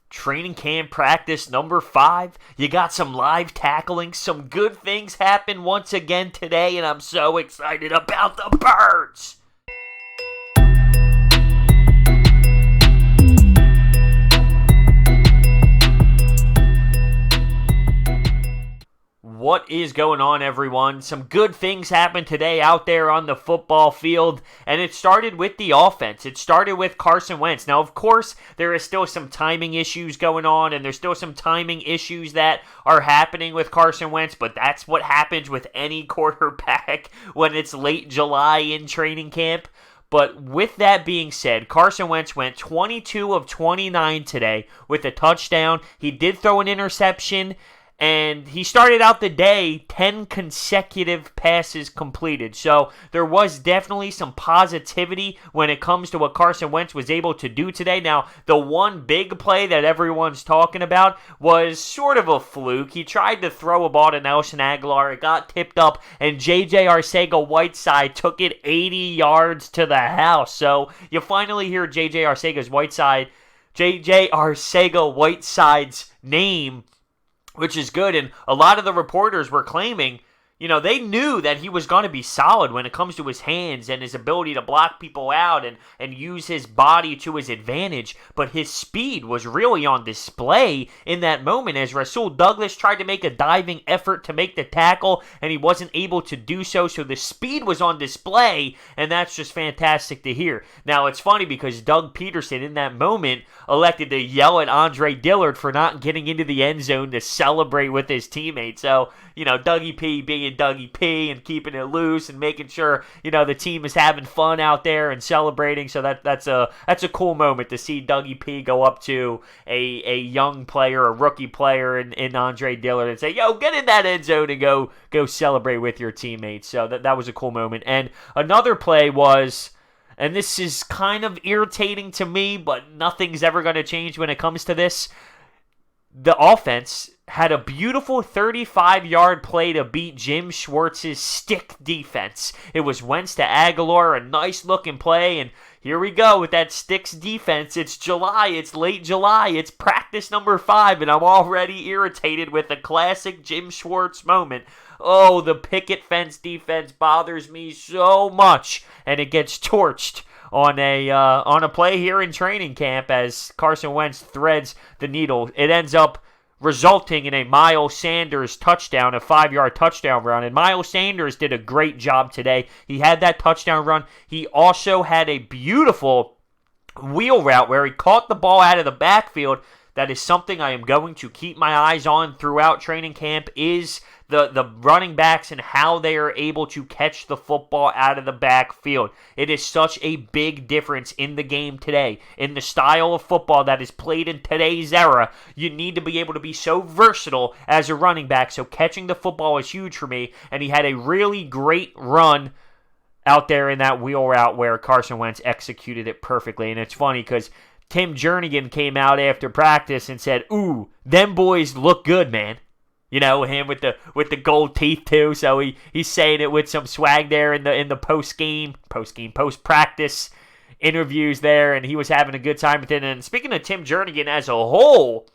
Training camp practice number 5. You got some live tackling. Some good things happen once again today, and I'm so excited about the Birds. What is going on, everyone? Some good things happened today out there on the football field, and it started with the offense. It started with Carson Wentz. Now, of course, there is still some timing issues going on, and there's still some timing issues that are happening with Carson Wentz, but that's what happens with any quarterback when it's late July in training camp. But with that being said, Carson Wentz went 22 of 29 today with a touchdown. He did throw an interception, and he started out the day 10 consecutive passes completed. So there was definitely some positivity when it comes to what Carson Wentz was able to do today. Now, the one big play that everyone's talking about was sort of a fluke. He tried to throw a ball to Nelson Agholor. It got tipped up, and JJ Arcega Whiteside took it 80 yards to the house. So you finally hear JJ Arcega Whiteside's name, which is good. And a lot of the reporters were claiming, they knew that he was going to be solid when it comes to his hands and his ability to block people out and use his body to his advantage. But his speed was really on display in that moment as Rasul Douglas tried to make a diving effort to make the tackle, and he wasn't able to do so. So the speed was on display, and that's just fantastic to hear. Now, it's funny because Doug Peterson in that moment elected to yell at Andre Dillard for not getting into the end zone to celebrate with his teammates. So, Dougie P being Dougie P and keeping it loose and making sure, the team is having fun out there and celebrating. So that's a cool moment to see Dougie P go up to a young player, a rookie player in Andre Dillard and say, yo, get in that end zone and go celebrate with your teammates. So that was a cool moment. And another play was, and this is kind of irritating to me, but nothing's ever going to change when it comes to this. The offense had a beautiful 35-yard play to beat Jim Schwartz's stick defense. It was Wentz to Agholor, a nice-looking play, and here we go with that sticks defense. It's July, it's late July, it's practice number 5, and I'm already irritated with a classic Jim Schwartz moment. Oh, the picket fence defense bothers me so much, and it gets torched on a play here in training camp as Carson Wentz threads the needle. It ends up resulting in a Miles Sanders touchdown, a 5-yard touchdown run. And Miles Sanders did a great job today. He had that touchdown run. He also had a beautiful wheel route where he caught the ball out of the backfield. That is something I am going to keep my eyes on throughout training camp, is the running backs and how they are able to catch the football out of the backfield. It is such a big difference in the game today. In the style of football that is played in today's era, you need to be able to be so versatile as a running back. So catching the football is huge for me, and he had a really great run out there in that wheel route where Carson Wentz executed it perfectly. And it's funny because Tim Jernigan came out after practice and said, "Ooh, them boys look good, man." Him with the gold teeth too. So he's saying it with some swag there in the post practice interviews there, and he was having a good time with it. And speaking of Tim Jernigan as a whole,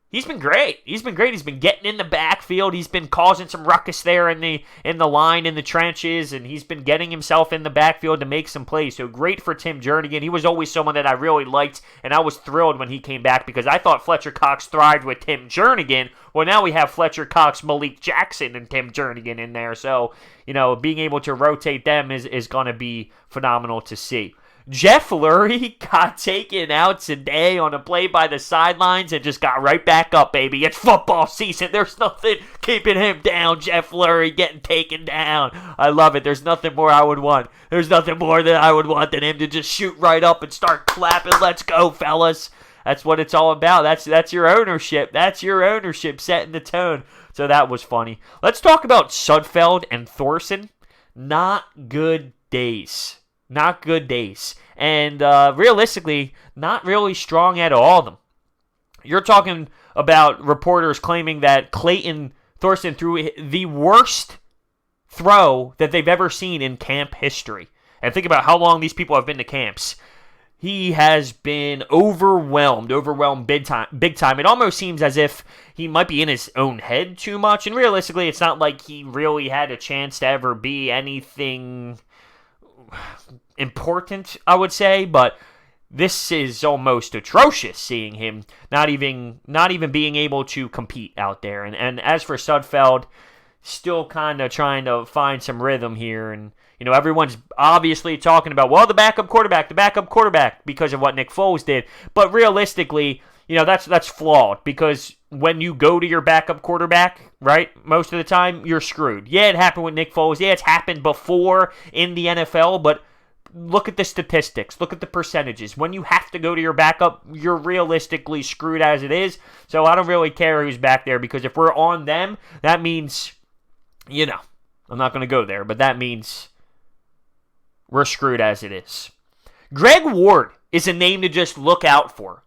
he's been great. He's been getting in the backfield. He's been causing some ruckus there in the line, in the trenches, and he's been getting himself in the backfield to make some plays. So great for Tim Jernigan. He was always someone that I really liked, and I was thrilled when he came back because I thought Fletcher Cox thrived with Tim Jernigan. Well, now we have Fletcher Cox, Malik Jackson, and Tim Jernigan in there. So, being able to rotate them is going to be phenomenal to see. Jeff Lurie got taken out today on a play by the sidelines and just got right back up, baby. It's football season. There's nothing keeping him down. Jeff Lurie getting taken down. I love it. There's nothing more I would want. There's nothing more that I would want than him to just shoot right up and start clapping. Let's go, fellas. That's what it's all about. That's your ownership. That's your ownership setting the tone. So that was funny. Let's talk about Sudfeld and Thorson. Not good days. Not good days. And realistically, not really strong at all of them. You're talking about reporters claiming that Clayton Thorson threw the worst throw that they've ever seen in camp history. And think about how long these people have been to camps. he has been overwhelmed big time. It almost seems as if he might be in his own head too much, and realistically, it's not like he really had a chance to ever be anything important, I would say, but this is almost atrocious, seeing him not even being able to compete out there. And as for Sudfeld, still kind of trying to find some rhythm here. And, everyone's obviously talking about, well, the backup quarterback, because of what Nick Foles did. But realistically, that's flawed, because when you go to your backup quarterback, right, most of the time, you're screwed. Yeah, it happened with Nick Foles. Yeah, it's happened before in the NFL, but look at the statistics. Look at the percentages. When you have to go to your backup, you're realistically screwed as it is. So I don't really care who's back there, because if we're on them, that means, I'm not going to go there, but that means we're screwed as it is. Greg Ward is a name to just look out for.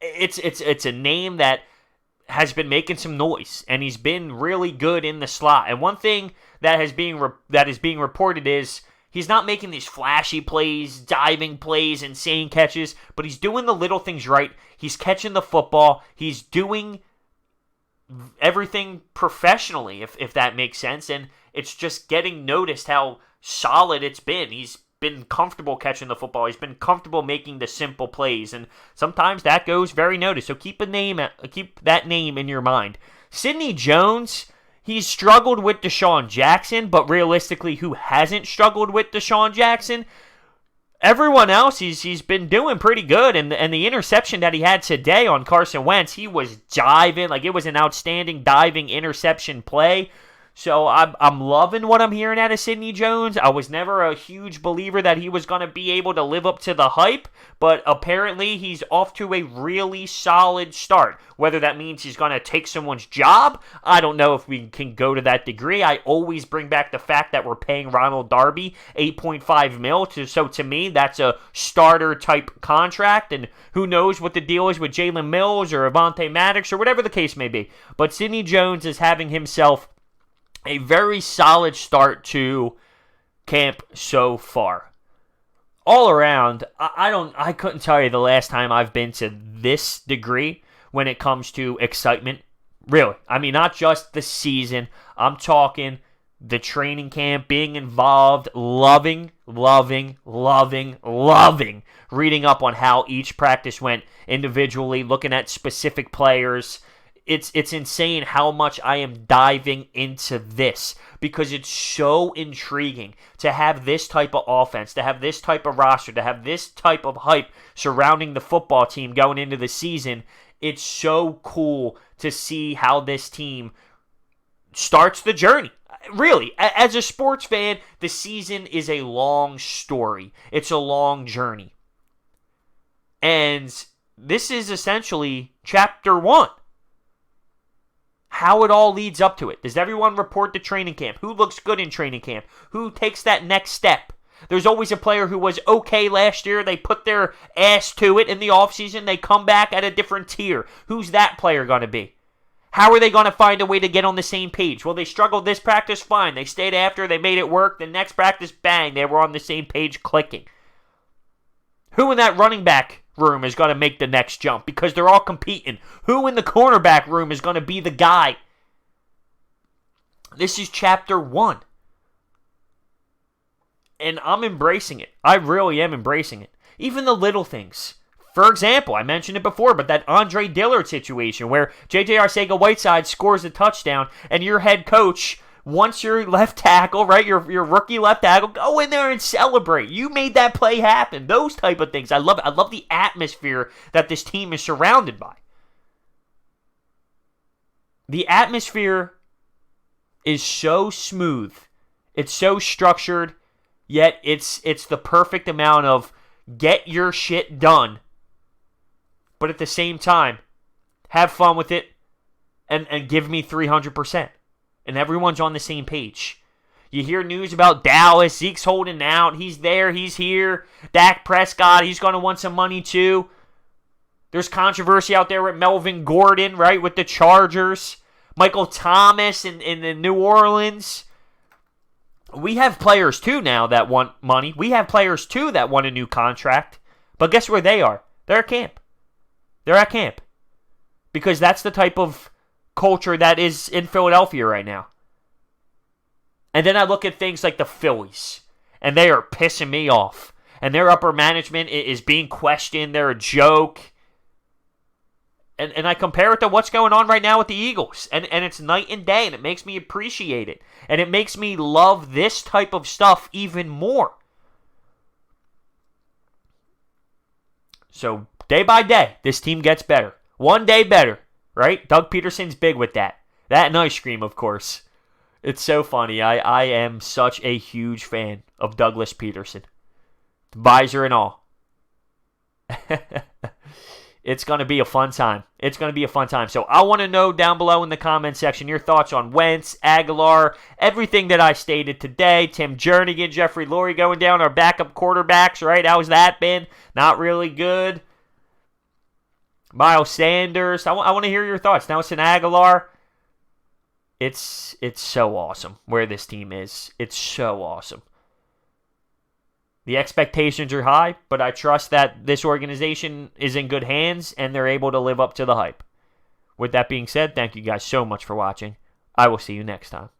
It's a name that has been making some noise, and he's been really good in the slot. And one thing that is being reported is he's not making these flashy plays, diving plays, insane catches, but he's doing the little things right. He's catching the football. He's doing everything professionally, if that makes sense. And it's just getting noticed how solid it's been. He's been comfortable catching the football. He's been comfortable making the simple plays. And sometimes that goes very noticed. So keep that name in your mind. Sidney Jones, he's struggled with Deshaun Jackson, but realistically, who hasn't struggled with Deshaun Jackson? Everyone else, he's been doing pretty good, and the interception that he had today on Carson Wentz, he was diving, like it was an outstanding diving interception play. So I'm loving what I'm hearing out of Sidney Jones. I was never a huge believer that he was going to be able to live up to the hype, but apparently he's off to a really solid start. Whether that means he's going to take someone's job, I don't know if we can go to that degree. I always bring back the fact that we're paying Ronald Darby $8.5 million, so to me, that's a starter-type contract, and who knows what the deal is with Jalen Mills or Avonte Maddox or whatever the case may be. But Sidney Jones is having himself a very solid start to camp so far. All around, I couldn't tell you the last time I've been to this degree when it comes to excitement. Really. I mean, not just the season. I'm talking the training camp, being involved, loving reading up on how each practice went individually, looking at specific players. It's insane how much I am diving into this, because it's so intriguing to have this type of offense, to have this type of roster, to have this type of hype surrounding the football team going into the season. It's so cool to see how this team starts the journey. Really, as a sports fan, the season is a long story. It's a long journey. And this is essentially chapter 1. How it all leads up to it. Does everyone report to training camp? Who looks good in training camp? Who takes that next step? There's always a player who was okay last year. They put their ass to it in the offseason. They come back at a different tier. Who's that player going to be? How are they going to find a way to get on the same page? Well, they struggled this practice, fine. They stayed after. They made it work. The next practice, bang, they were on the same page clicking. Who in that running back room is going to make the next jump, because they're all competing? Who in the cornerback room is going to be the guy? This is chapter 1. And I'm embracing it. I really am embracing it. Even the little things. For example, I mentioned it before, but that Andre Dillard situation where JJ Arcega Whiteside scores a touchdown and your head coach wants your left tackle, right, your rookie left tackle, go in there and celebrate. You made that play happen. Those type of things. I love it. I love the atmosphere that this team is surrounded by. The atmosphere is so smooth. It's so structured, yet it's the perfect amount of get your shit done, but at the same time, have fun with it and give me 300%. And everyone's on the same page. You hear news about Dallas. Zeke's holding out. He's there. He's here. Dak Prescott, he's going to want some money too. There's controversy out there with Melvin Gordon, right, with the Chargers. Michael Thomas in the New Orleans. We have players too now that want money. We have players too that want a new contract. But guess where they are? They're at camp. They're at camp. Because that's the type of culture that is in Philadelphia right now. And then I look at things like the Phillies, and they are pissing me off. And their upper management is being questioned. They're a joke. And I compare it to what's going on right now with the Eagles. And it's night and day, and it makes me appreciate it. And it makes me love this type of stuff even more. So, day by day, this team gets better. One day better, right? Doug Peterson's big with that. That and ice cream, of course. It's so funny. I am such a huge fan of Douglas Peterson. Visor and all. It's going to be a fun time. It's going to be a fun time. So I want to know down below in the comment section your thoughts on Wentz, Aguilar, everything that I stated today. Tim Jernigan, Jeffrey Lurie going down, our backup quarterbacks, right? How's that been? Not really good. Miles Sanders. I want to hear your thoughts. Now it's an Aguilar. It's so awesome where this team is. It's so awesome. The expectations are high, but I trust that this organization is in good hands and they're able to live up to the hype. With that being said, thank you guys so much for watching. I will see you next time.